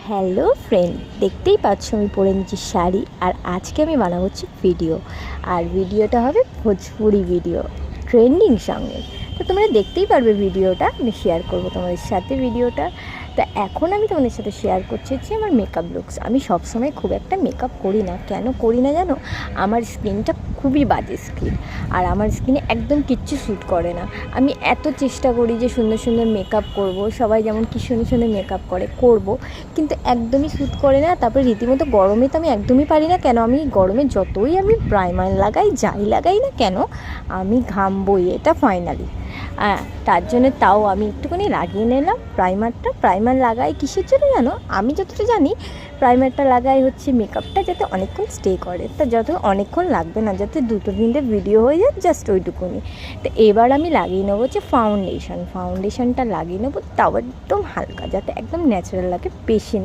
Hello friend, দেখতেই পাচ্ছ আমি পরে নিচ্ছি শাড়ি। আর আজকে আমি বানাবো হচ্ছে ভিডিও। আর ভিডিওটা হবে ভোজপুরি ভিডিও, ট্রেন্ডিং সঙ্গে। তো তোমরা দেখতেই পারবে ভিডিওটা, আমি শেয়ার করবো তোমাদের সাথে ভিডিওটা। তো এখন আমি তোমাদের সাথে শেয়ার করছি হচ্ছে আমার মেকআপ লুকস। আমি সবসময় খুব একটা মেকআপ করি না। কেন করি না জানো? আমার স্কিনটা খুবই বাজে স্কিন, আর আমার স্কিনে একদম কিচ্ছু শ্যুট করে না। আমি এত চেষ্টা করি যে সুন্দর সুন্দর মেকআপ করব, সবাই যেমন কি সুন্দর সুন্দর মেকআপ করব, কিন্তু একদমই শ্যুট করে না। তারপরে রীতিমতো গরমে তো আমি একদমই পারি না। কেন, আমি গরমে যতই আমি প্রাইমার লাগাই, যাই লাগাই না কেন, আমি ঘামবই, এটা ফাইনালি। তার জন্য তাও আমি একটুখানি লাগিয়ে নিলাম প্রাইমার লাগাই কিসের জন্য জানো? আমি যতটা জানি প্রাইমারটা লাগাই হচ্ছে মেকআপটা যাতে অনেকক্ষণ স্টে করে। তা যত অনেকক্ষণ লাগবে না, যাতে 2-3 ভিডিও হয়ে যায়, জাস্ট ওইটুকুনি। তো এবার আমি লাগিয়ে নেবো হচ্ছে ফাউন্ডেশনটা লাগিয়ে নেবো, তাও একদম হালকা, যাতে একদম ন্যাচারাল লাগে, বেশি না।